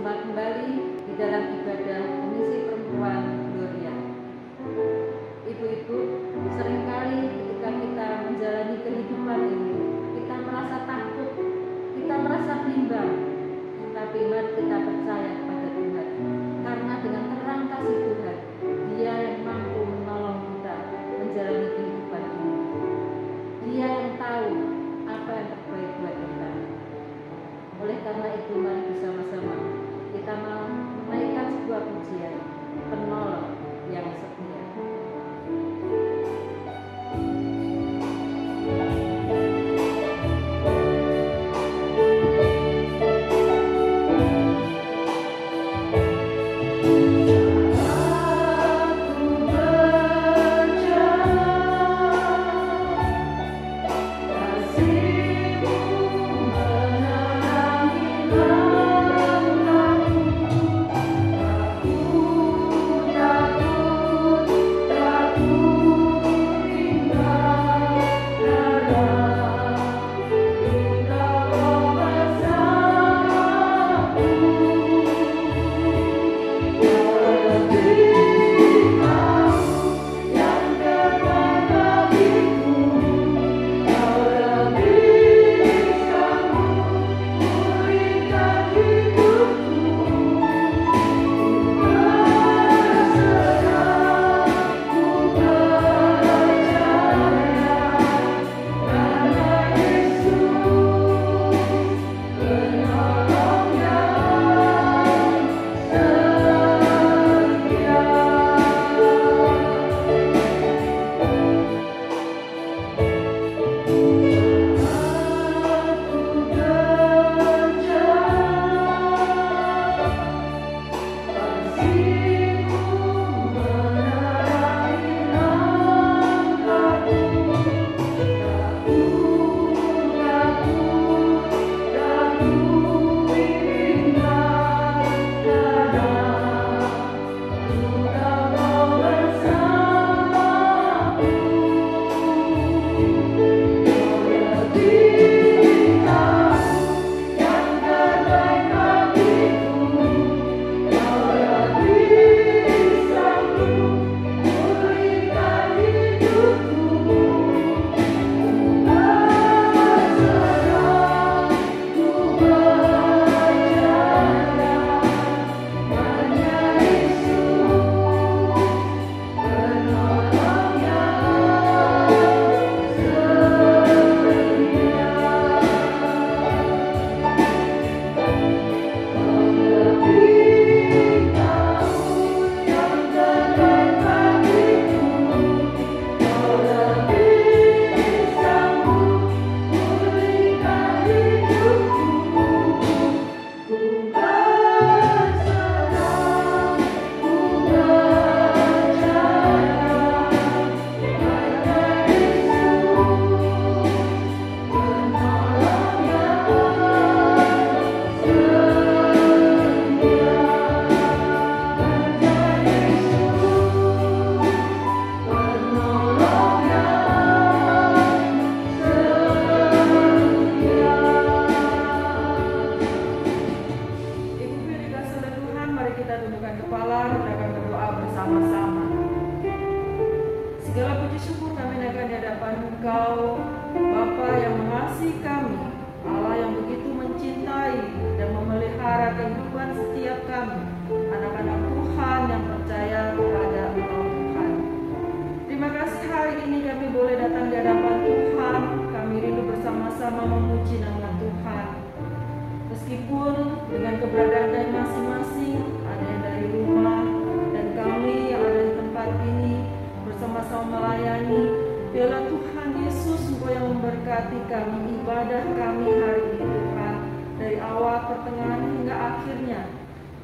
berjumpa kembali di dalam ibadah Komisi Perempuan Gloria. Ibu-ibu, seringkali ketika kita menjalani kehidupan ini, kita merasa takut, kita merasa bimbang. Tapi mari kita percaya kepada Tuhan, karena dengan terang kasih Tuhan, Dia yang mampu menolong kita menjalani kehidupan ini. Dia yang tahu apa yang terbaik buat kita. Oleh karena itu, mari bersama-sama kita mau menaikkan sebuah pujian, Penolong yang setia.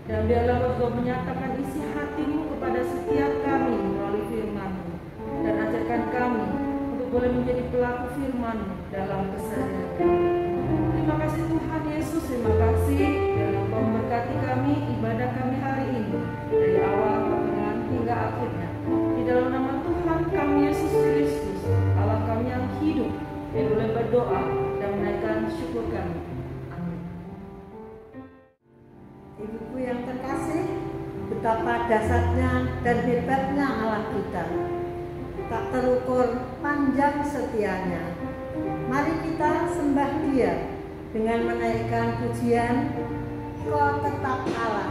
Dan biarlah Engkau menyatakan isi hati-Mu kepada setiap kami melalui firman-Mu, dan ajarkan kami untuk boleh menjadi pelaku firman-Mu dalam keseharian kami. Terima kasih Tuhan Yesus, terima kasih biarlah Engkau memberkati kami, ibadah kami hari ini dari awal, pertengahan hingga akhirnya. Di dalam nama Tuhan kami Yesus Kristus, Allah kami yang hidup, yang boleh berdoa dan menaikkan syukur kami. Amin. Ibu betapa dahsyatnya dan hebatnya Allah kita. Tak terukur panjang setianya. Mari kita sembah Dia dengan menaikkan pujian, Kau tetap Allah.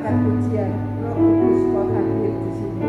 persilakan pujian. Roh Kudus kau hadir di sini.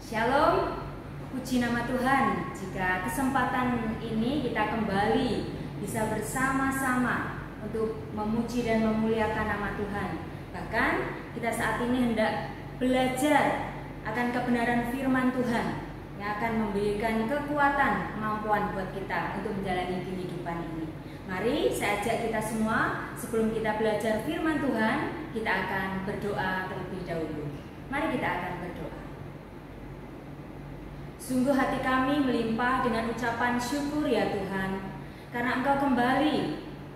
Shalom, puji nama Tuhan. Jika kesempatan ini kita kembali bisa bersama-sama untuk memuji dan memuliakan nama Tuhan. Bahkan kita saat ini hendak belajar akan kebenaran firman Tuhan yang akan memberikan kekuatan, kemampuan buat kita untuk menjalani kehidupan ini. Mari saya ajak kita semua, sebelum kita belajar firman Tuhan, kita akan berdoa terlebih dahulu. Mari kita akan berdoa. Sungguh hati kami melimpah dengan ucapan syukur ya Tuhan, karena Engkau kembali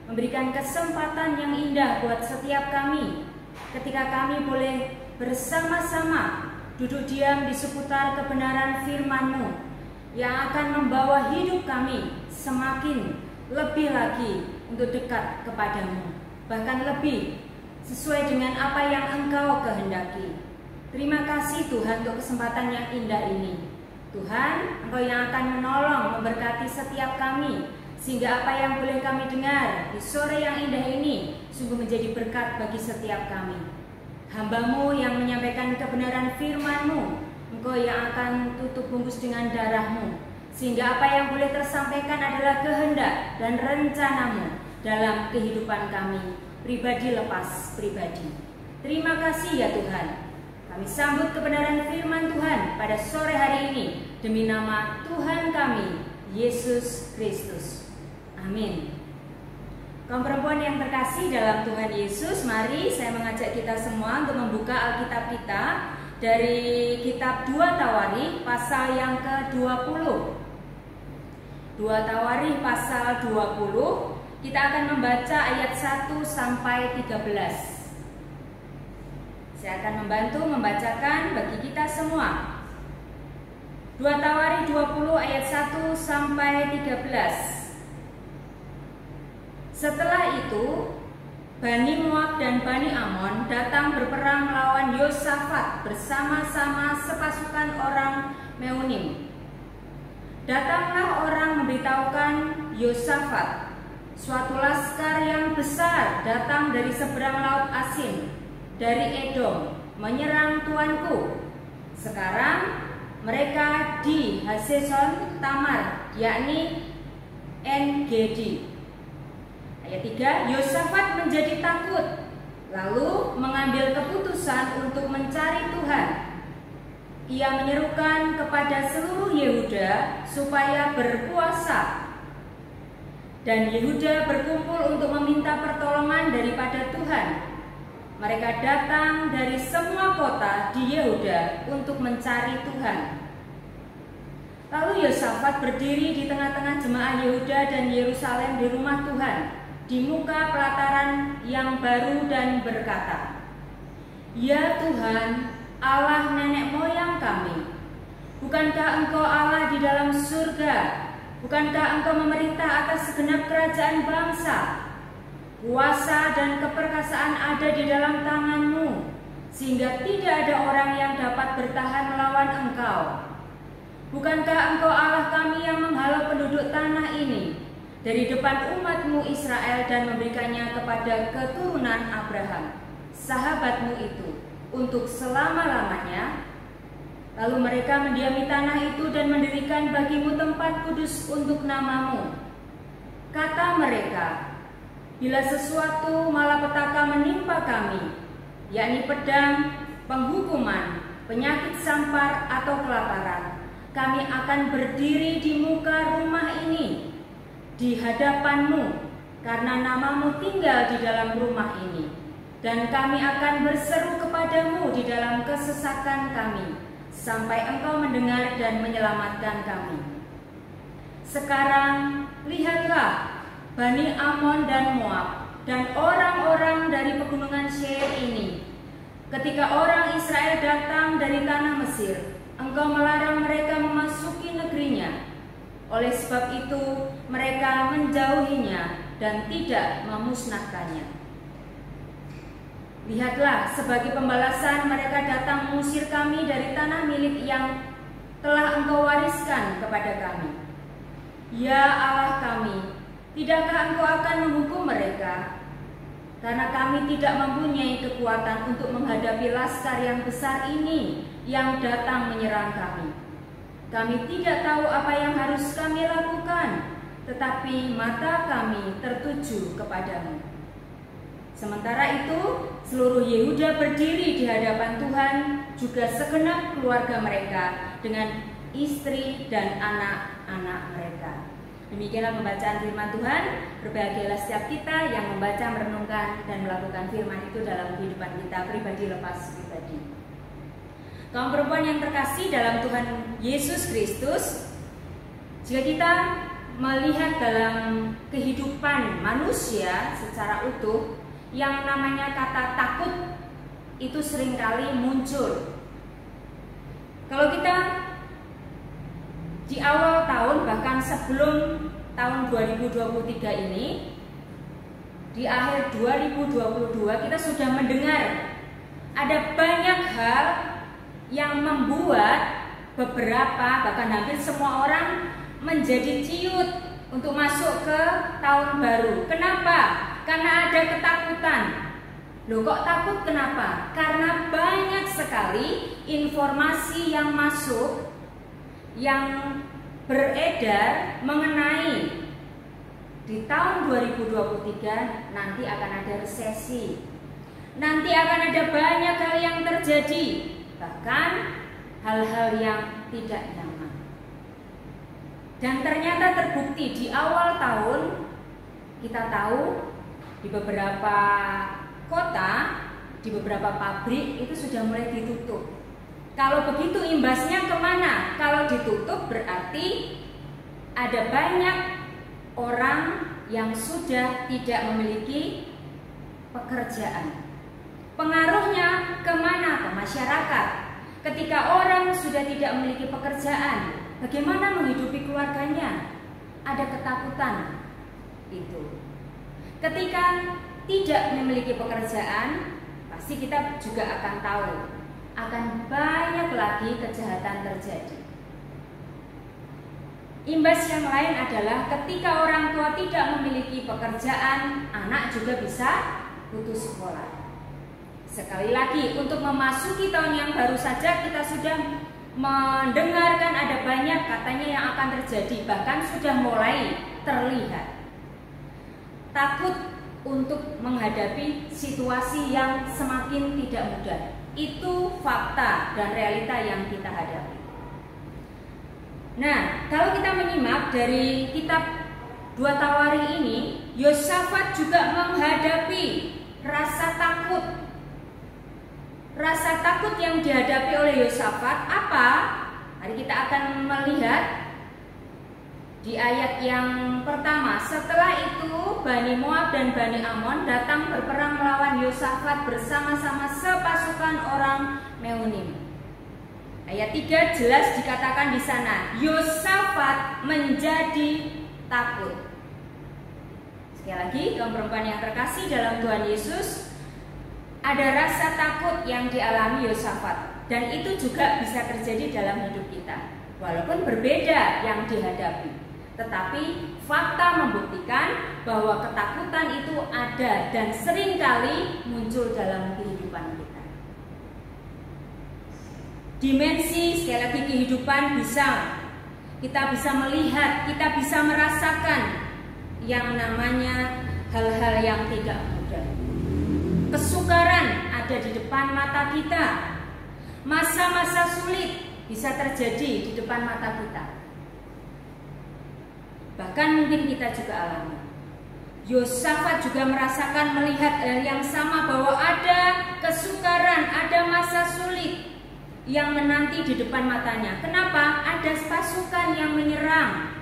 memberikan kesempatan yang indah buat setiap kami, ketika kami boleh bersama-sama duduk diam di seputar kebenaran firman-Mu yang akan membawa hidup kami semakin lebih lagi untuk dekat kepadamu, bahkan lebih sesuai dengan apa yang Engkau kehendaki. Terima kasih Tuhan untuk kesempatan yang indah ini. Tuhan, Engkau yang akan menolong, memberkati setiap kami, sehingga apa yang boleh kami dengar di sore yang indah ini sungguh menjadi berkat bagi setiap kami. Hamba-Mu yang menyampaikan kebenaran firman-Mu, Engkau yang akan tutup bungkus dengan darah-Mu, sehingga apa yang boleh tersampaikan adalah kehendak dan rencana-Mu dalam kehidupan kami, pribadi lepas pribadi. Terima kasih ya Tuhan. Kami sambut kebenaran firman Tuhan pada sore hari ini demi nama Tuhan kami, Yesus Kristus. Amin. Kaum perempuan yang terkasih dalam Tuhan Yesus, mari saya mengajak kita semua untuk membuka Alkitab kita dari kitab 2 Tawarikh pasal yang ke-20. 2 Tawarikh pasal 20, kita akan membaca ayat 1 sampai 13. Saya akan membantu membacakan bagi kita semua. 2 Tawari 20 ayat 1 sampai 13. Setelah itu, Bani Moab dan Bani Amon datang berperang melawan Yosafat bersama-sama sepasukan orang Meunim. Datanglah orang memberitahukan Yosafat, suatu laskar yang besar datang dari seberang laut Asin, dari Edom, menyerang tuanku. Sekarang mereka di Hazeson Tamar, yakni En-Gedi. Ayat 3, Yosafat menjadi takut, lalu mengambil keputusan untuk mencari Tuhan. Ia menyerukan kepada seluruh Yehuda supaya berpuasa. Dan Yehuda berkumpul untuk meminta pertolongan daripada Tuhan. Mereka datang dari semua kota di Yehuda untuk mencari Tuhan. Lalu Yosafat berdiri di tengah-tengah jemaah Yehuda dan Yerusalem di rumah Tuhan, di muka pelataran yang baru, dan berkata, "Ya Tuhan, Allah nenek moyang kami, bukankah Engkau Allah di dalam surga? Bukankah Engkau memerintah atas segenap kerajaan bangsa? Kuasa dan keperkasaan ada di dalam tangan-Mu, sehingga tidak ada orang yang dapat bertahan melawan Engkau. Bukankah Engkau Allah kami yang menghalau penduduk tanah ini dari depan umat-Mu Israel dan memberikannya kepada keturunan Abraham, sahabat-Mu itu, untuk selama-lamanya?" Lalu mereka mendiami tanah itu dan mendirikan bagi-Mu tempat kudus untuk nama-Mu. Kata mereka, "Bila sesuatu malapetaka menimpa kami, yakni pedang, penghukuman, penyakit sampar atau kelaparan, kami akan berdiri di muka rumah ini di hadapan-Mu, karena nama-Mu tinggal di dalam rumah ini, dan kami akan berseru kepada-Mu di dalam kesesakan kami, sampai Engkau mendengar dan menyelamatkan kami. Sekarang lihatlah Bani Amon dan Moab dan orang-orang dari pegunungan Seir ini. Ketika orang Israel datang dari tanah Mesir, Engkau melarang mereka memasuki negerinya. Oleh sebab itu mereka menjauhinya dan tidak memusnahkannya. Lihatlah, sebagai pembalasan mereka datang mengusir kami dari tanah milik yang telah Engkau wariskan kepada kami. Ya Allah kami, tidakkah Engkau akan menghukum mereka? Karena kami tidak mempunyai kekuatan untuk menghadapi laskar yang besar ini yang datang menyerang kami. Kami tidak tahu apa yang harus kami lakukan, tetapi mata kami tertuju kepadamu." Sementara itu, seluruh Yehuda berdiri di hadapan Tuhan, juga segenap keluarga mereka dengan istri dan anak-anak mereka. Demikianlah pembacaan firman Tuhan. Berbahagialah setiap kita yang membaca, merenungkan, dan melakukan firman itu dalam kehidupan kita pribadi lepas pribadi. Kaum perempuan yang terkasih dalam Tuhan Yesus Kristus, jika kita melihat dalam kehidupan manusia secara utuh, yang namanya kata takut itu seringkali muncul. Kalau kita di awal tahun, bahkan sebelum tahun 2023 ini, di akhir 2022 kita sudah mendengar ada banyak hal yang membuat beberapa, bahkan hampir semua orang menjadi ciut untuk masuk ke tahun baru. Kenapa? Karena ada ketakutan. Loh, kok takut kenapa? Karena banyak sekali informasi yang masuk, yang beredar mengenai di tahun 2023 nanti akan ada resesi. Nanti akan ada banyak hal yang terjadi, bahkan hal-hal yang tidak nyaman. Dan ternyata terbukti di awal tahun, kita tahu di beberapa kota, di beberapa pabrik itu sudah mulai ditutup. Kalau begitu imbasnya kemana? Kalau ditutup berarti ada banyak orang yang sudah tidak memiliki pekerjaan. Pengaruhnya kemana? Ke masyarakat. Ketika orang sudah tidak memiliki pekerjaan, bagaimana menghidupi keluarganya? Ada ketakutan itu. Ketika tidak memiliki pekerjaan, pasti kita juga akan tahu akan banyak lagi kejahatan terjadi. Imbas yang lain adalah ketika orang tua tidak memiliki pekerjaan, anak juga bisa putus sekolah. Sekali lagi, untuk memasuki tahun yang baru saja kita sudah mendengarkan ada banyak katanya yang akan terjadi, bahkan sudah mulai terlihat. Takut untuk menghadapi situasi yang semakin tidak mudah. Itu fakta dan realita yang kita hadapi. Nah, kalau kita menyimak dari kitab 2 Tawari ini, Yosafat juga menghadapi rasa takut. Rasa takut yang dihadapi oleh Yosafat apa? Mari kita akan melihat di ayat yang pertama. Setelah itu Bani Moab dan Bani Amon datang berperang melawan Yosafat bersama-sama sepasukan orang Meunim. Ayat 3 jelas dikatakan di sana, Yosafat menjadi takut. Sekali lagi, kaum perempuan yang terkasih dalam Tuhan Yesus, ada rasa takut yang dialami Yosafat, dan itu juga bisa terjadi dalam hidup kita. Walaupun berbeda yang dihadapi, tetapi fakta membuktikan bahwa ketakutan itu ada dan seringkali muncul dalam kehidupan kita. Dimensi sekali lagi kehidupan kita bisa melihat, kita bisa merasakan yang namanya hal-hal yang tidak mudah. Kesukaran ada di depan mata kita. Masa-masa sulit bisa terjadi di depan mata kita. Bahkan mungkin kita juga alami. Yosafat juga merasakan melihat hal yang sama, bahwa ada kesukaran, ada masa sulit yang menanti di depan matanya. Kenapa? Ada pasukan yang menyerang.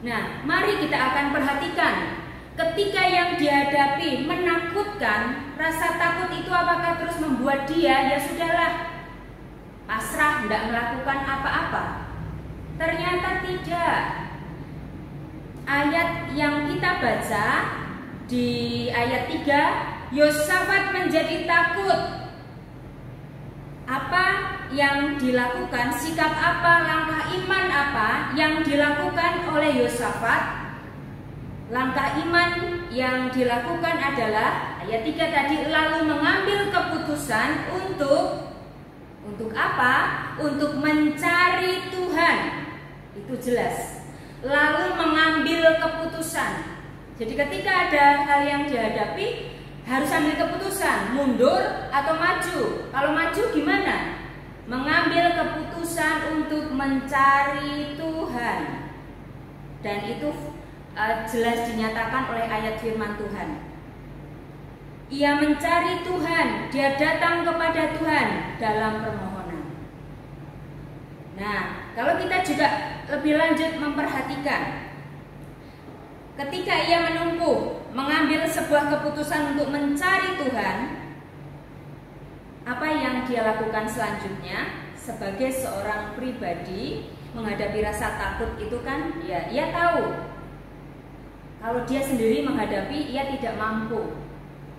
Nah, mari kita akan perhatikan. Ketika yang dihadapi menakutkan, rasa takut itu apakah terus membuat dia, ya sudahlah, pasrah, tidak melakukan apa-apa? Ternyata tidak. Ayat yang kita baca di ayat 3, Yosafat menjadi takut. Apa yang dilakukan, sikap apa, langkah iman apa yang dilakukan oleh Yosafat? Langkah iman yang dilakukan adalah ayat 3 tadi, lalu mengambil keputusan untuk apa? Untuk mencari Tuhan. Itu jelas. Lalu mengambil keputusan. Jadi ketika ada hal yang dihadapi, harus ambil keputusan, mundur atau maju. Kalau maju gimana? Mengambil keputusan untuk mencari Tuhan. Dan itu jelas dinyatakan oleh ayat firman Tuhan. Ia mencari Tuhan, dia datang kepada Tuhan dalam permohonan. Nah, kalau kita juga lebih lanjut memperhatikan, ketika ia menempuh mengambil sebuah keputusan untuk mencari Tuhan, apa yang dia lakukan selanjutnya? Sebagai seorang pribadi menghadapi rasa takut itu kan, ya ia tahu kalau dia sendiri menghadapi, ia tidak mampu.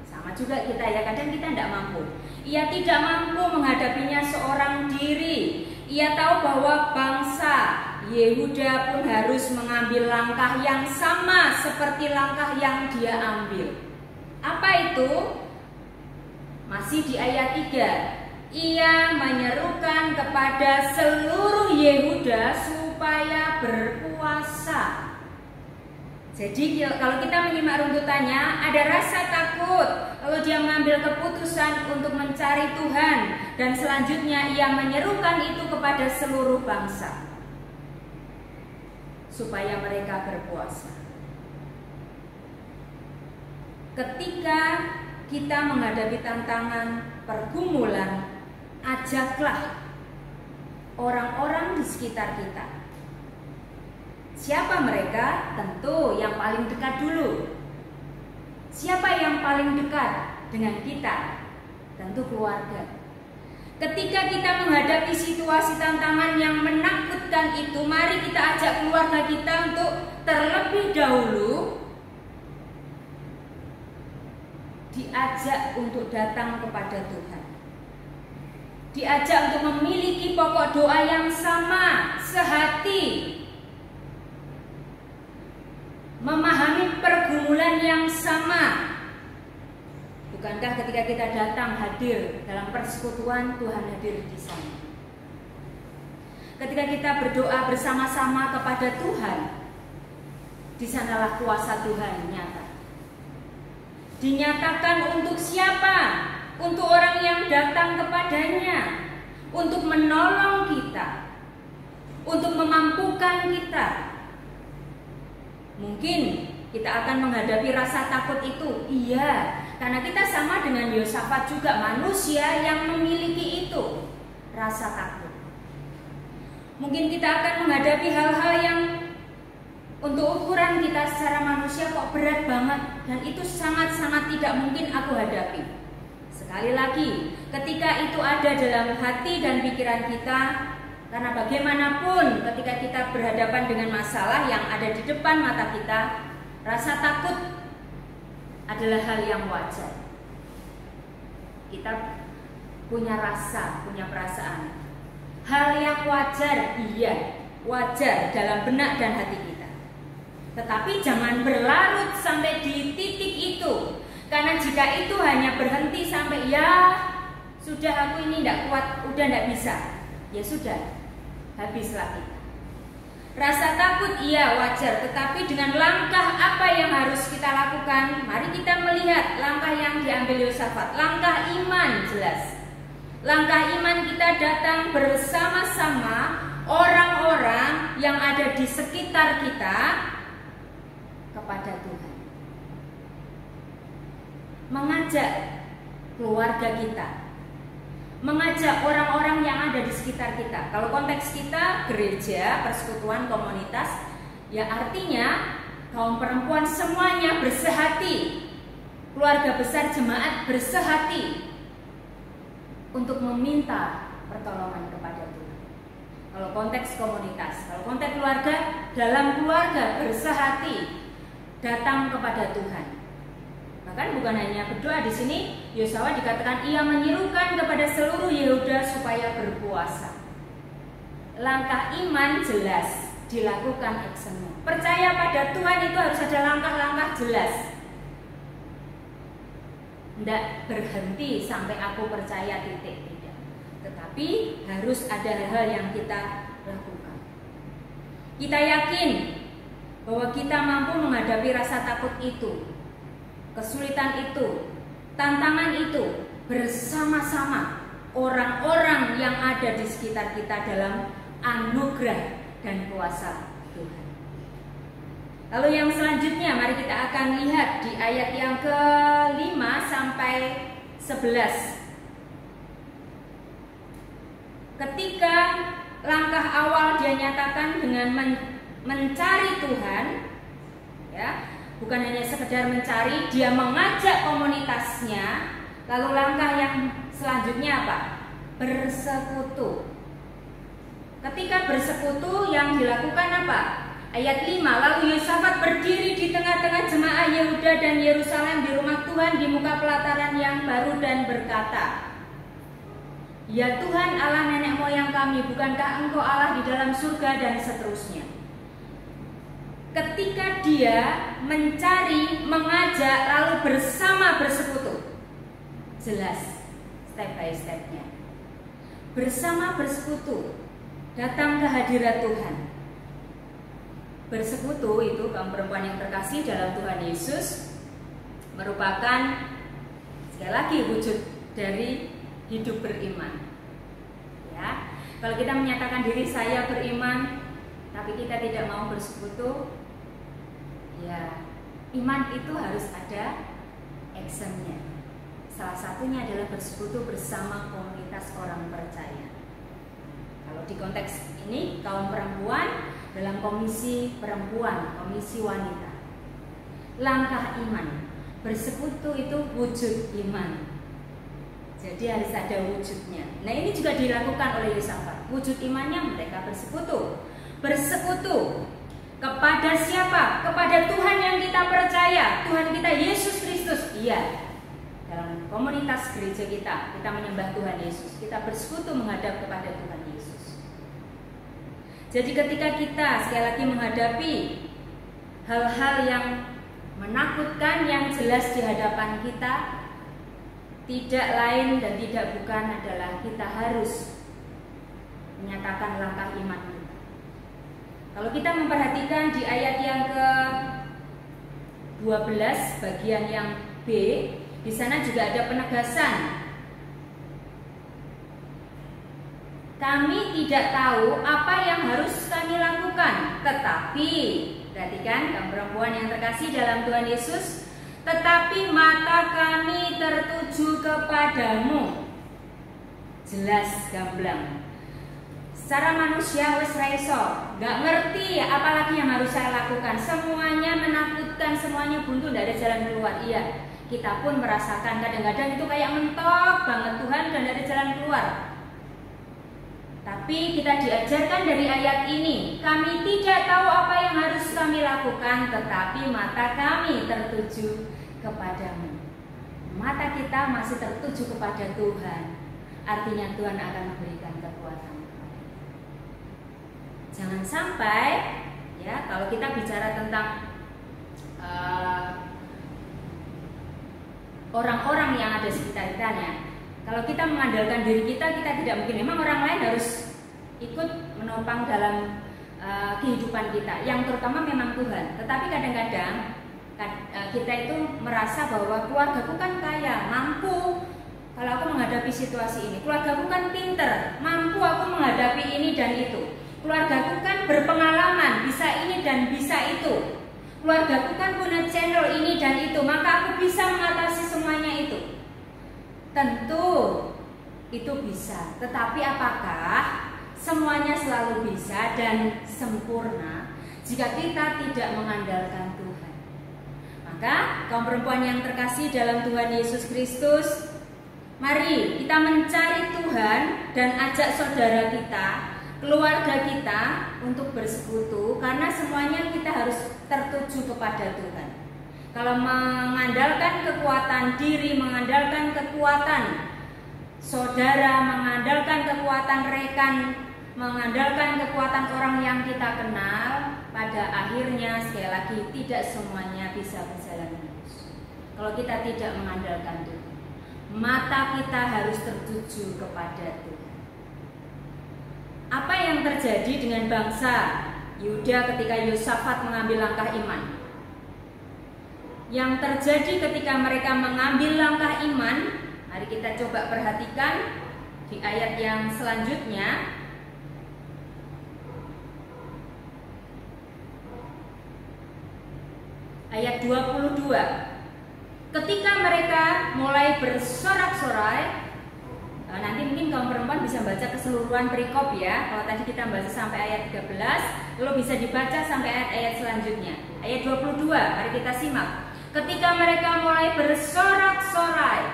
Sama juga kita ya, kadang kita tidak mampu. Ia tidak mampu menghadapinya seorang diri. Ia tahu bahwa bangsa Yehuda pun harus mengambil langkah yang sama seperti langkah yang dia ambil. Apa itu? Masih di ayat 3. Ia menyerukan kepada seluruh Yehuda supaya berpuasa. Jadi kalau kita menyimak runtutannya, ada rasa takut kalau dia mengambil keputusan untuk mencari Tuhan, dan selanjutnya ia menyerukan itu kepada seluruh bangsa supaya mereka berpuasa. Ketika kita menghadapi tantangan, pergumulan, ajaklah orang-orang di sekitar kita. Siapa mereka? Tentu yang paling dekat dulu. Siapa yang paling dekat? dengan kita, tentu keluarga. Ketika kita menghadapi situasi tantangan yang menakutkan itu, mari kita ajak keluarga kita untuk terlebih dahulu diajak untuk datang kepada Tuhan. Diajak untuk memiliki pokok doa yang sama, sehati, memahami pergumulan yang sama. Bukankah ketika kita datang hadir dalam persekutuan, Tuhan hadir di sana? Ketika kita berdoa bersama-sama kepada Tuhan, di sanalah kuasa Tuhan nyata. Dinyatakan untuk siapa? Untuk orang yang datang kepadanya, untuk menolong kita, untuk memampukan kita. Mungkin kita akan menghadapi rasa takut itu, iya, karena kita sama dengan Yosafat juga, manusia yang memiliki itu, rasa takut. Mungkin kita akan menghadapi hal-hal yang untuk ukuran kita secara manusia kok berat banget, dan itu sangat-sangat tidak mungkin aku hadapi. Sekali lagi, ketika itu ada dalam hati dan pikiran kita, karena bagaimanapun ketika kita berhadapan dengan masalah yang ada di depan mata kita, rasa takut adalah hal yang wajar. Kita punya rasa, punya perasaan. Hal yang wajar, iya, wajar dalam benak dan hati kita. Tetapi jangan berlarut sampai di titik itu. Karena jika itu hanya berhenti sampai ya sudah aku ini tidak kuat, udah tidak bisa, ya sudah, habislah kita. Rasa takut iya wajar, tetapi dengan langkah apa yang harus kita lakukan? Mari kita melihat langkah yang diambil Yosafat. Langkah iman jelas. Langkah iman kita datang bersama-sama orang-orang yang ada di sekitar kita kepada Tuhan. Mengajak keluarga kita, mengajak orang-orang yang ada di sekitar kita. Kalau konteks kita gereja, persekutuan, komunitas, ya artinya kaum perempuan semuanya bersehati, keluarga besar jemaat bersehati untuk meminta pertolongan kepada Tuhan. Kalau konteks komunitas, kalau konteks keluarga, dalam keluarga bersehati datang kepada Tuhan. Bahkan bukan hanya berdoa, di sini Yosua dikatakan ia menyerukan kepada seluruh Yehuda supaya berpuasa. Langkah iman jelas dilakukan eksemnya. Percaya pada Tuhan itu harus ada langkah-langkah jelas. Tidak berhenti sampai aku percaya titik, tidak. Tetapi harus ada hal-hal yang kita lakukan. Kita yakin bahwa kita mampu menghadapi rasa takut itu, kesulitan itu, tantangan itu bersama-sama orang-orang yang ada di sekitar kita dalam anugerah dan kuasa Tuhan. Lalu yang selanjutnya mari kita akan lihat di ayat yang ke-5 sampai 11. Ketika langkah awal dia nyatakan dengan mencari Tuhan, ya, bukan hanya sekedar mencari, dia mengajak komunitasnya. Lalu langkah yang selanjutnya apa? Bersekutu. Ketika bersekutu yang dilakukan apa? Ayat 5, lalu Yosafat berdiri di tengah-tengah jemaah Yehuda dan Yerusalem di rumah Tuhan di muka pelataran yang baru dan berkata, ya Tuhan Allah nenek moyang kami, bukankah Engkau Allah di dalam surga, dan seterusnya. Ketika dia mencari, mengajak, lalu bersama bersekutu, jelas step by stepnya. Bersama bersekutu, datang ke hadirat Tuhan. Bersekutu itu, kaum perempuan yang terkasih dalam Tuhan Yesus, merupakan sekali lagi wujud dari hidup beriman. Ya, kalau kita menyatakan diri saya beriman, tapi kita tidak mau bersekutu, ya iman itu harus ada actionnya. Salah satunya adalah bersekutu bersama komunitas orang percaya. Kalau di konteks ini kaum perempuan dalam komisi perempuan, komisi wanita. Langkah iman, bersekutu itu wujud iman. Jadi harus ada wujudnya. Nah, ini juga dilakukan oleh Yosafat. Wujud imannya mereka bersekutu. Bersekutu kepada siapa? Kepada Tuhan yang kita percaya, Tuhan kita Yesus Kristus. Iya. Dalam komunitas gereja kita menyembah Tuhan Yesus. Kita bersekutu menghadap kepada Tuhan Yesus. Jadi ketika kita sekali lagi menghadapi hal-hal yang menakutkan yang jelas di hadapan kita, tidak lain dan tidak bukan adalah kita harus menyatakan langkah iman kita. Kalau kita memperhatikan di ayat yang ke-12 bagian yang B, di sana juga ada penegasan. Kami tidak tahu apa yang harus kami lakukan, tetapi perhatikan kaum perempuan yang terkasih dalam Tuhan Yesus, tetapi mata kami tertuju kepadamu. Jelas gamblang. Secara manusia wis ra iso, nggak ngerti ya apalagi yang harus saya lakukan. Semuanya menakutkan, semuanya buntu, tidak ada jalan keluar. Iya, kita pun merasakan kadang-kadang itu kayak mentok banget Tuhan dan dari jalan keluar. Tapi kita diajarkan dari ayat ini, kami tidak tahu apa yang harus kami lakukan, tetapi mata kami tertuju kepadamu. Mata kita masih tertuju kepada Tuhan. Artinya Tuhan akan memberikan kekuatan. Jangan sampai ya, kalau kita bicara tentang orang-orang yang ada sekitar kita ya, kalau kita mengandalkan diri kita tidak mungkin. Memang orang lain harus ikut menopang dalam kehidupan kita, yang terutama memang Tuhan. Tetapi kadang-kadang kita itu merasa bahwa keluargaku kan kaya, mampu. Kalau aku menghadapi situasi ini, keluargaku kan pinter, mampu aku menghadapi ini dan itu. Keluargaku kan berpengalaman, bisa ini dan bisa itu. Keluargaku kan punya channel ini dan itu, maka aku bisa mengatasi semuanya itu. Tentu itu bisa, tetapi apakah semuanya selalu bisa dan sempurna jika kita tidak mengandalkan Tuhan? Maka kaum perempuan yang terkasih dalam Tuhan Yesus Kristus, mari kita mencari Tuhan dan ajak saudara kita, keluarga kita untuk bersekutu, karena semuanya kita harus tertuju kepada Tuhan. Kalau mengandalkan kekuatan diri, mengandalkan kekuatan saudara, mengandalkan kekuatan rekan, mengandalkan kekuatan orang yang kita kenal, pada akhirnya sekali lagi tidak semuanya bisa berjalan mulus. Kalau kita tidak mengandalkan Tuhan, mata kita harus tertuju kepada Tuhan. Apa yang terjadi dengan bangsa Yuda ketika Yosafat mengambil langkah iman? Yang terjadi ketika mereka mengambil langkah iman, mari kita coba perhatikan di ayat yang selanjutnya. Ayat 22. Ketika mereka mulai bersorak-sorai, nanti mungkin kaum perempuan bisa baca keseluruhan perikop ya. Kalau tadi kita baca sampai ayat 13, lalu bisa dibaca sampai ayat-ayat selanjutnya. Ayat 22, mari kita simak. Ketika mereka mulai bersorak-sorai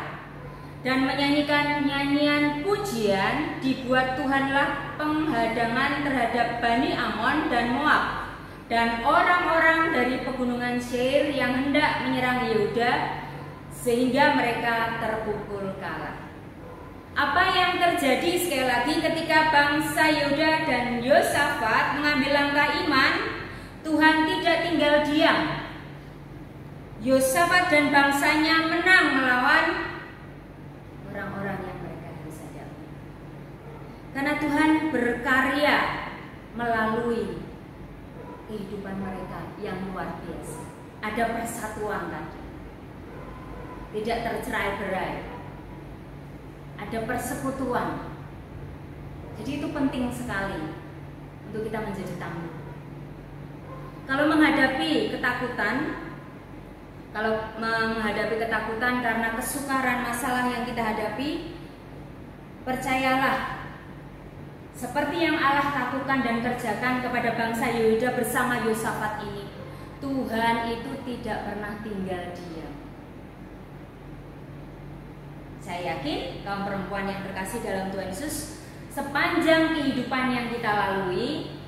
dan menyanyikan nyanyian pujian, dibuat Tuhanlah penghadangan terhadap Bani Amon dan Moab dan orang-orang dari pegunungan Seir yang hendak menyerang Yehuda, sehingga mereka terpukul kalah. Apa yang terjadi sekali lagi ketika bangsa Yehuda dan Yosafat mengambil langkah iman? Tuhan tidak tinggal diam. Yosafat dan bangsanya menang melawan orang-orang yang mereka harus hadapi. Karena Tuhan berkarya melalui kehidupan mereka yang luar biasa. Ada persatuan tadi, tidak tercerai-berai. Ada persekutuan. Jadi itu penting sekali untuk kita menjadi tangguh. Kalau menghadapi ketakutan, karena kesukaran masalah yang kita hadapi, percayalah, seperti yang Allah lakukan dan kerjakan kepada bangsa Yehuda bersama Yosafat ini, Tuhan itu tidak pernah tinggal diam. Saya yakin kaum perempuan yang terkasih dalam Tuhan Yesus, sepanjang kehidupan yang kita lalui,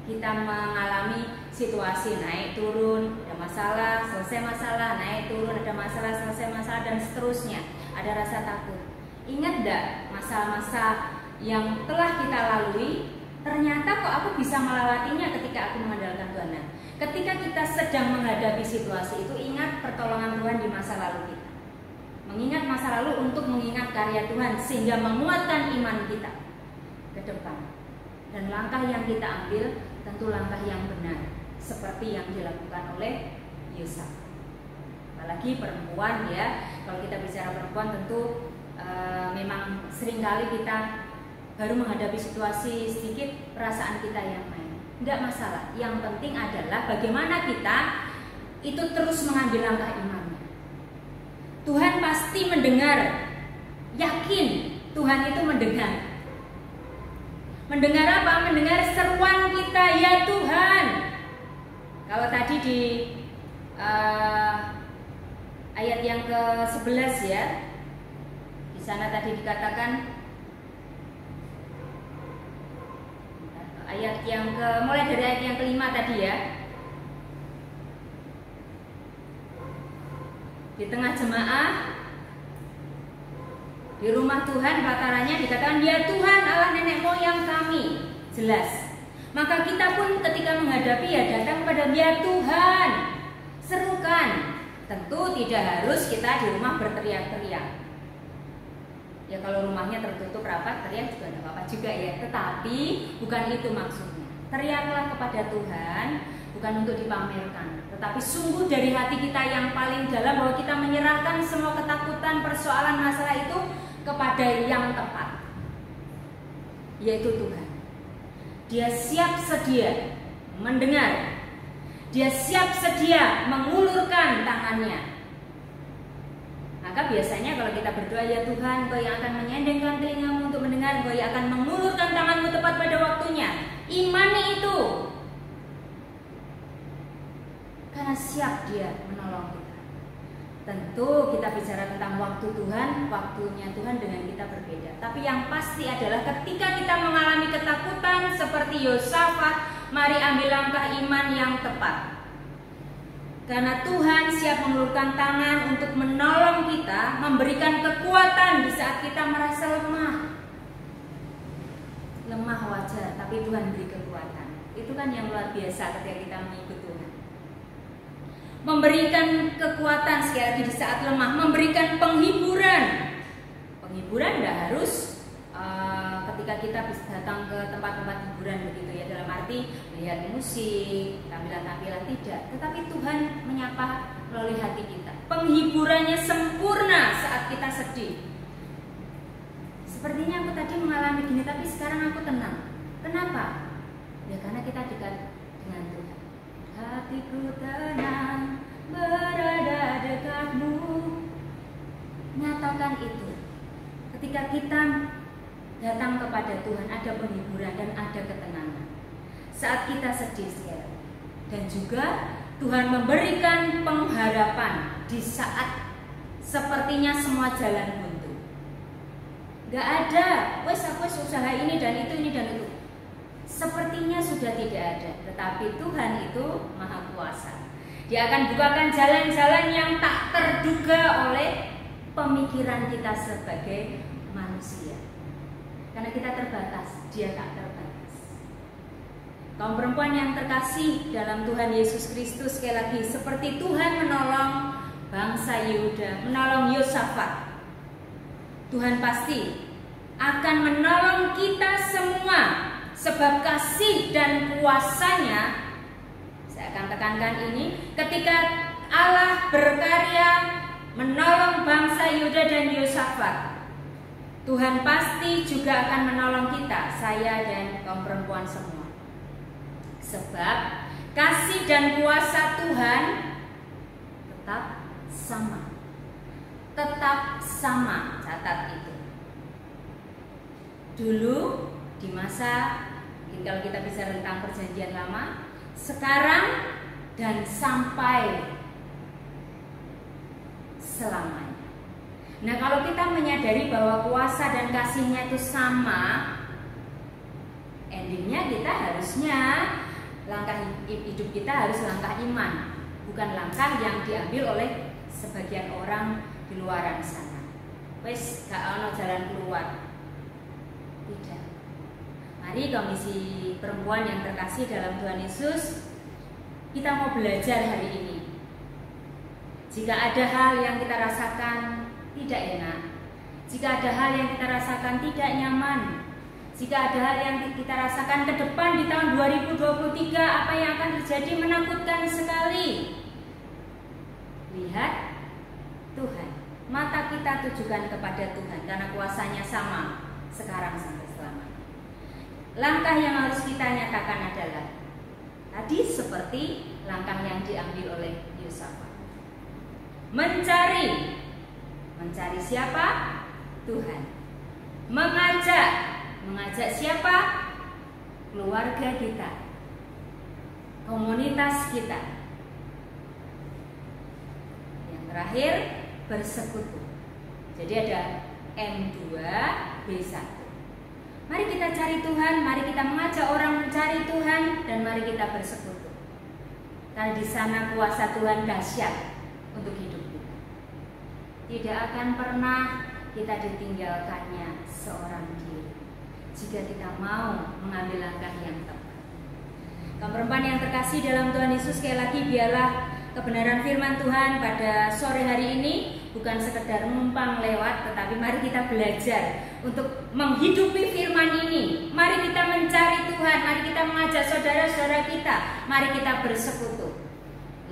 kita mengalami situasi naik turun, ada masalah, selesai masalah, naik turun, ada masalah, selesai masalah, dan seterusnya. Ada rasa takut. Ingat enggak masa-masa yang telah kita lalui? Ternyata kok aku bisa melewatinya ketika aku mengandalkan Tuhan. Nah, ketika kita sedang menghadapi situasi itu, ingat pertolongan Tuhan di masa lalu kita. Mengingat masa lalu untuk mengingat karya Tuhan sehingga menguatkan iman kita ke depan. Dan langkah yang kita ambil tentu langkah yang benar, seperti yang dilakukan oleh Yosaf. Apalagi perempuan ya, kalau kita bicara perempuan tentu memang seringkali kita baru menghadapi situasi sedikit perasaan kita yang main. Enggak masalah, yang penting adalah bagaimana kita itu terus mengambil langkah imannya. Tuhan pasti mendengar, yakin Tuhan itu mendengar. Mendengar apa? Mendengar seruan kita, ya Tuhan. Kalau tadi di ayat yang ke-11 ya, di sana tadi dikatakan mulai dari ayat yang ke-5 tadi ya. Di tengah jemaah, di rumah Tuhan, batarannya dikatakan, ya Tuhan Allah nenek moyang kami. Jelas. Maka kita pun ketika menghadapi ya datang pada ya Tuhan, serukan. Tentu tidak harus kita di rumah berteriak-teriak. Ya kalau rumahnya tertutup rapat, teriak juga tidak apa-apa juga ya. Tetapi bukan itu maksudnya. Teriaklah kepada Tuhan, bukan untuk dipamerkan, tetapi sungguh dari hati kita yang paling dalam, bahwa kita menyerahkan semua ketakutan, persoalan, masalah itu kepada yang tepat, yaitu Tuhan. Dia siap sedia mendengar, dia siap sedia mengulurkan tangannya. Maka biasanya kalau kita berdoa, ya Tuhan, Engkau yang akan menyendengkan telingamu untuk mendengar, Engkau yang akan mengulurkan tanganmu tepat pada waktunya. Imani itu, karena siap dia menolong kita. Tentu kita bicara tentang waktu Tuhan, waktunya Tuhan dengan kita berbeda. Tapi yang pasti adalah ketika kita mengalami ketakutan seperti Yosafat, mari ambil langkah iman yang tepat. Karena Tuhan siap mengulurkan tangan untuk menolong kita, memberikan kekuatan di saat kita merasa lemah. Lemah wajar, tapi Tuhan beri kekuatan. Itu kan yang luar biasa ketika kita mengikut Tuhan. Memberikan kekuatan sekali lagi di saat lemah, memberikan penghiburan. Penghiburan tidak harus ketika kita bisa datang ke tempat-tempat hiburan begitu ya, dalam arti melihat musik, tampilan-tampilan, tidak. Tetapi Tuhan menyapa melalui hati kita. Penghiburannya sempurna saat kita sedih. Sepertinya aku tadi mengalami gini, tapi sekarang aku tenang. Kenapa? Ya karena kita dekat dengan Tuhan. Hatiku tenang berada dekatmu. Nyatakan itu. Ketika kita datang kepada Tuhan, ada penghiburan dan ada ketenangan. Saat kita sedih sekali. Dan juga Tuhan memberikan pengharapan di saat sepertinya semua jalan buntu. Gak ada, aku usaha ini dan itu. Sepertinya sudah tidak ada. Tetapi Tuhan itu maha kuasa. Dia akan bukakan jalan-jalan yang tak terduga oleh pemikiran kita sebagai manusia. Karena kita terbatas, dia tak terbatas. Kaum perempuan yang terkasih dalam Tuhan Yesus Kristus, sekali lagi, seperti Tuhan menolong bangsa Yehuda, menolong Yosafat, Tuhan pasti akan menolong kita semua. Sebab kasih dan kuasanya, saya akan tekankan ini, ketika Allah berkarya menolong bangsa Yehuda dan Yosafat, Tuhan pasti juga akan menolong kita, saya dan kaum perempuan semua. Sebab kasih dan kuasa Tuhan tetap sama. Tetap sama, catat itu. Dulu di masa, kalau kita bicara tentang perjanjian lama, sekarang dan sampai selamanya. Nah, kalau kita menyadari bahwa kuasa dan kasih-Nya itu sama, endingnya kita harusnya langkah hidup kita harus langkah iman, bukan langkah yang diambil oleh sebagian orang di luaran sana. Wes gak ono jalan keluar. Tidak. Mari Komisi Perempuan yang terkasih dalam Tuhan Yesus, kita mau belajar hari ini. Jika ada hal yang kita rasakan tidak enak, jika ada hal yang kita rasakan tidak nyaman, jika ada hal yang kita rasakan ke depan di tahun 2023, apa yang akan terjadi menakutkan sekali. Lihat Tuhan, mata kita tujukan kepada Tuhan karena kuasa-Nya sama sekarang sampai selamanya. Langkah yang harus kita nyatakan adalah tadi seperti langkah yang diambil oleh Yosafat. Mencari siapa? Tuhan. Mengajak siapa? Keluarga kita, komunitas kita. Yang terakhir, bersekutu. Jadi ada M2 B1. Mari kita cari Tuhan, mari kita mengajak orang mencari Tuhan, dan mari kita bersekutu. Karena di sana kuasa Tuhan dahsyat untuk hidup kita. Tidak akan pernah kita ditinggalkannya seorang diri jika kita mau mengambil langkah yang tepat. Kaum perempuan yang terkasih dalam Tuhan Yesus, sekali lagi biarlah kebenaran firman Tuhan pada sore hari ini bukan sekedar numpang lewat, tetapi mari kita belajar untuk menghidupi firman ini. Mari kita mencari Tuhan, mari kita mengajak saudara-saudara kita, mari kita bersekutu.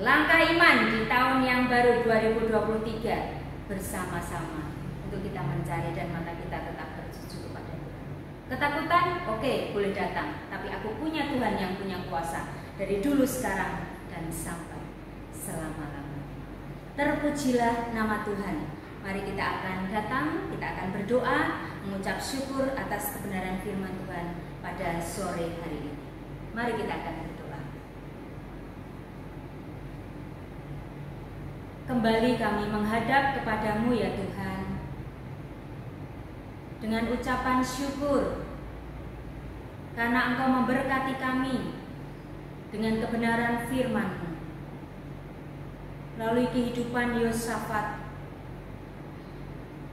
Langkah iman di tahun yang baru 2023 bersama-sama untuk kita mencari, dan mata kita tetap tertuju kepada Tuhan. Ketakutan, oke, boleh datang, tapi aku punya Tuhan yang punya kuasa dari dulu, sekarang, dan sampai selama-lamanya. Terpujilah nama Tuhan. Mari kita akan datang, kita akan berdoa, mengucap syukur atas kebenaran firman Tuhan pada sore hari ini. Mari kita akan berdoa. Kembali kami menghadap kepadamu ya Tuhan, dengan ucapan syukur karena Engkau memberkati kami dengan kebenaran firman-Mu. Melalui kehidupan Yosafat,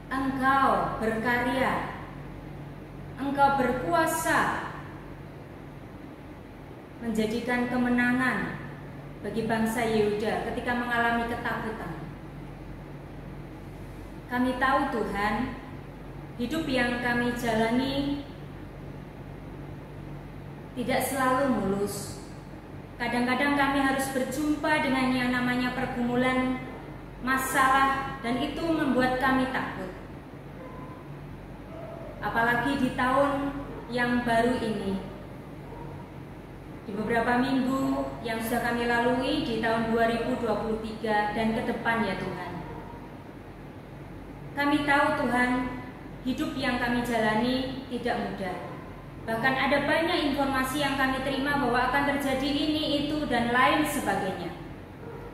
Engkau berkarya, Engkau berkuasa menjadikan kemenangan bagi bangsa Yehuda ketika mengalami ketakutan. Kami tahu Tuhan, hidup yang kami jalani tidak selalu mulus. Kadang-kadang kami harus berjumpa dengan yang namanya pergumulan, masalah, dan itu membuat kami takut. Apalagi di tahun yang baru ini, di beberapa minggu yang sudah kami lalui di tahun 2023 dan ke depan ya Tuhan. Kami tahu Tuhan, hidup yang kami jalani tidak mudah. Bahkan ada banyak informasi yang kami terima bahwa akan terjadi ini, itu, dan lain sebagainya.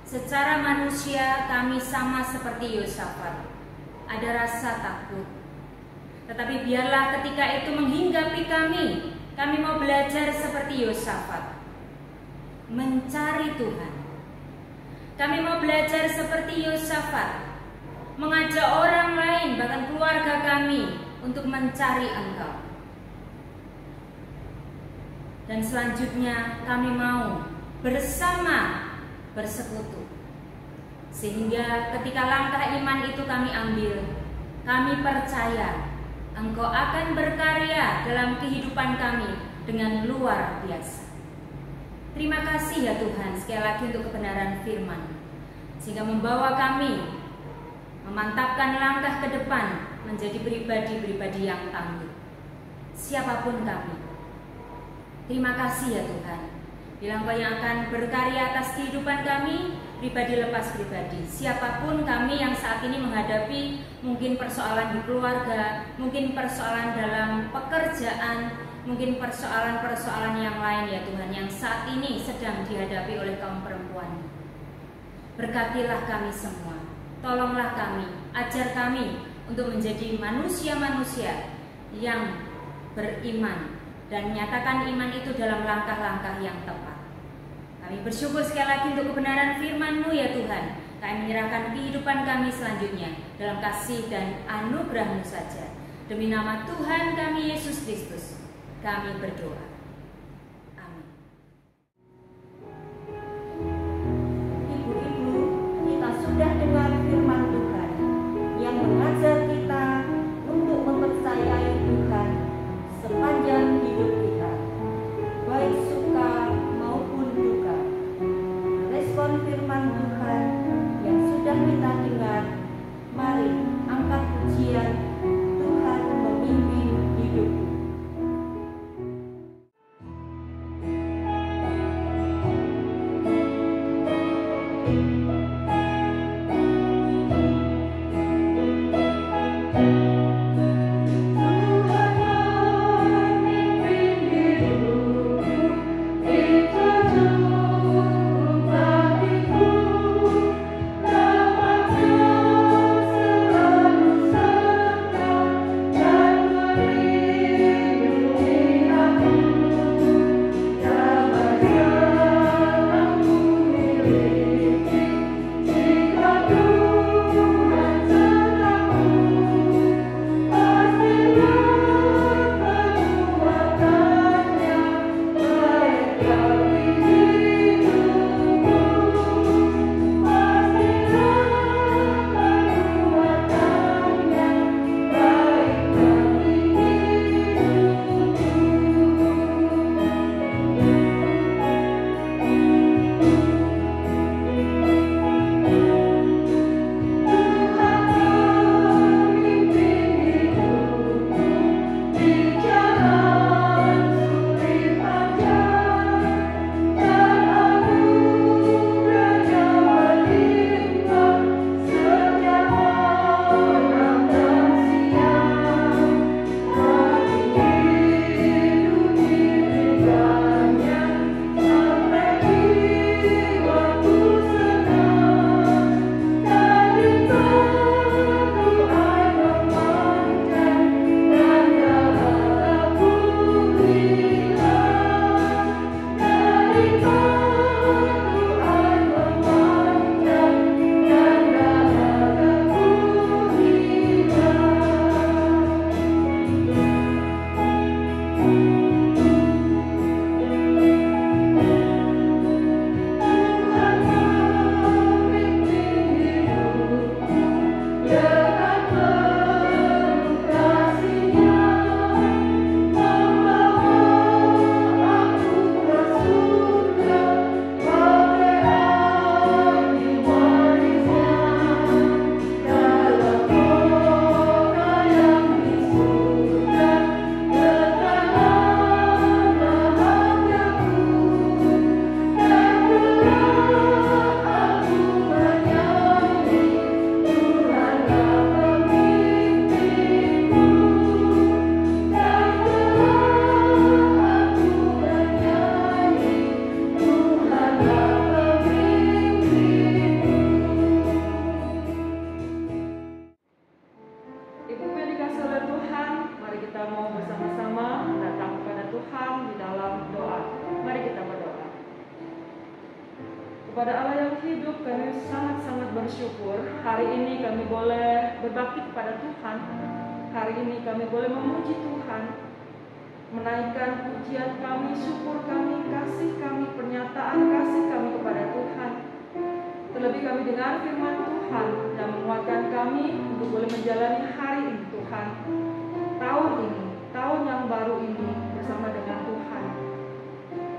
Secara manusia kami sama seperti Yosafat, ada rasa takut. Tetapi biarlah ketika itu menghinggapi kami mau belajar seperti Yosafat, mencari Tuhan. Kami mau belajar seperti Yosafat, mengajak orang lain, bahkan keluarga kami, untuk mencari Engkau. Dan selanjutnya kami mau bersama bersekutu, sehingga ketika langkah iman itu kami ambil, kami percaya Engkau akan berkarya dalam kehidupan kami dengan luar biasa. Terima kasih ya Tuhan sekali lagi untuk kebenaran firman, sehingga membawa kami memantapkan langkah ke depan menjadi pribadi-pribadi yang tangguh, siapapun kami. Terima kasih ya Tuhan, bila Engkau yang akan berkarya atas kehidupan kami, pribadi lepas pribadi. Siapapun kami yang saat ini menghadapi mungkin persoalan di keluarga, mungkin persoalan dalam pekerjaan, mungkin persoalan-persoalan yang lain ya Tuhan, yang saat ini sedang dihadapi oleh kaum perempuan. Berkatilah kami semua, tolonglah kami, ajar kami untuk menjadi manusia-manusia yang beriman dan menyatakan iman itu dalam langkah-langkah yang tepat. Kami bersyukur sekali lagi untuk kebenaran firman-Mu ya Tuhan. Kami menyerahkan kehidupan kami selanjutnya dalam kasih dan anugerah-Mu saja. Demi nama Tuhan kami Yesus Kristus, kami berdoa. Amin. Ibu-ibu, kita sudah dengar firman Tuhan yang mengajar kita untuk mempercayai Tuhan sepanjang hidup kita, baik suka maupun duka. Respon firman Tuhan yang sudah kita dengar, mari angkat pujian Tuhan memimpin hidupku. Kepada Allah yang hidup, kami sangat-sangat bersyukur. Hari ini kami boleh berbakti kepada Tuhan. Hari ini kami boleh memuji Tuhan, menaikkan pujian kami, syukur kami, kasih kami, pernyataan kasih kami kepada Tuhan. Terlebih kami dengar firman Tuhan yang menguatkan kami untuk boleh menjalani hari ini Tuhan. Tahun ini, tahun yang baru ini bersama dengan Tuhan.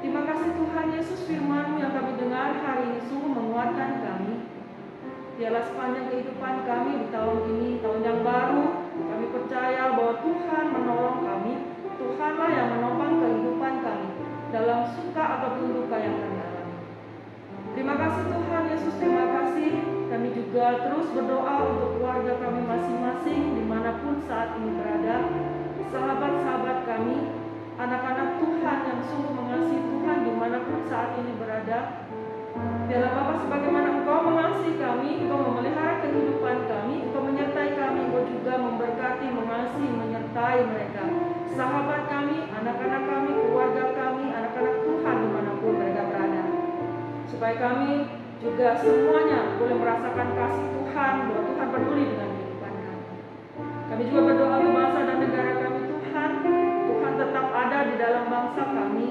Terima kasih Tuhan Yesus, firman-Mu yang kami dengar hari ini sungguh menguatkan kami. Biarlah sepanjang kehidupan kami di tahun ini, tahun yang baru, kami percaya bahwa Tuhan menolong kami. Tuhanlah yang menopang kehidupan kami dalam suka ataupun duka yang kami alami. Terima kasih Tuhan Yesus, terima kasih. Kami juga terus berdoa untuk keluarga kami masing-masing dimanapun saat ini berada. Sahabat-sahabat kami, anak-anak Tuhan yang sungguh mengasihi Tuhan dimanapun saat ini berada. Biarlah Bapa, sebagaimana Engkau mengasihi kami, Engkau memelihara kehidupan kami, Engkau menyertai kami, Engkau juga menyertai mereka, sahabat kami, anak-anak kami, keluarga kami, anak-anak Tuhan dimanapun mereka berada. Supaya kami juga semuanya boleh merasakan kasih Tuhan, bahwa Tuhan peduli dengan kehidupan kami. Kami juga berdoa untuk bangsa dan negara kami, Tuhan. Tuhan tetap ada di dalam bangsa kami.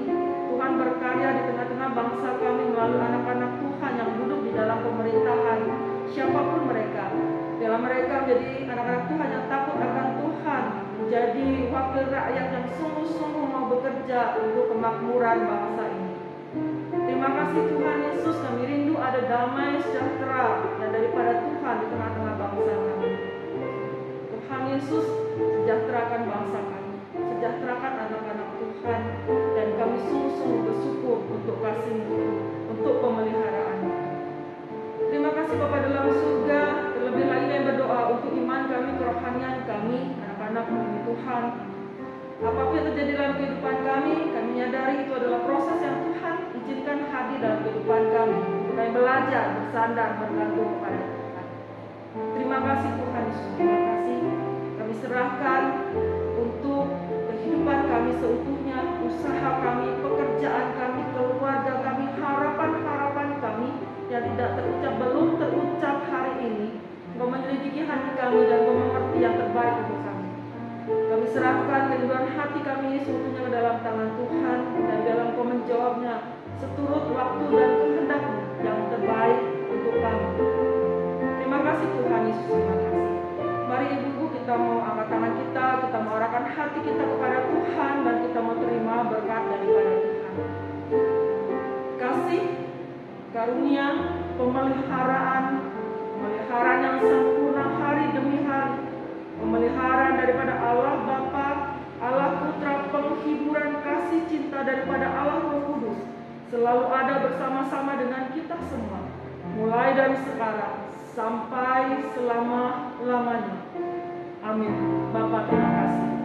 Tuhan berkarya di tengah-tengah bangsa kami melalui anak-anak Tuhan yang duduk di dalam pemerintahan, siapapun mereka. Biarlah mereka menjadi anak-anak Tuhan yang takut akan Tuhan, menjadi wakil rakyat yang sungguh-sungguh mau bekerja untuk kemakmuran bangsa ini. Terima kasih Tuhan Yesus, kami rindu ada damai sejahtera yang daripada Tuhan di tengah-tengah bangsa kami. Tuhan Yesus, sejahterakan bangsa kami, sejahterakan anak-anak Tuhan, dan kami sungguh-sungguh bersyukur untuk kasih-Mu, untuk pemeliharaan-Mu. Terima kasih Bapa dalam surga, terlebih lagi kami berdoa untuk iman kami, kerohanian kami, anak-anak-Mu ini Tuhan. Apapun yang terjadi dalam kehidupan kami menyadari itu adalah proses yang Tuhan izinkan hadir dalam kehidupan kami. Kami belajar, bersandar, bergantung kepada Tuhan. Terima kasih Tuhan Yesus, terima kasih. Kami serahkan untuk kehidupan kami seutuhnya, usaha kami, pekerjaan kami, keluarga kami, harapan-harapan kami yang tidak terucap, belum terucap hari ini. Engkau menyelidiki hati kami dan Engkau mengerti yang terbaik untuk kami. Kami serahkan kerinduan hati kami ini seutuhnya ke dalam tangan Tuhan, dan dalam Engkau menjawabnya seturut waktu dan kehendak-Mu yang terbaik untuk kami. Terima kasih Tuhan Yesus, terima kasih. Mari Ibu-ibu, kita mau angkat tangan kita mau arahkan hati kita kepada Tuhan, dan kita mau terima berkat daripada Tuhan. Kasih, karunia, pemeliharaan yang sempurna hari demi hari, pemeliharaan daripada Allah Bapa, Allah Putra, penghiburan kasih cinta daripada Allah Roh Kudus selalu ada bersama-sama dengan kita semua, mulai dari sekarang sampai selama-lamanya. Amin. Bapa, terima kasih.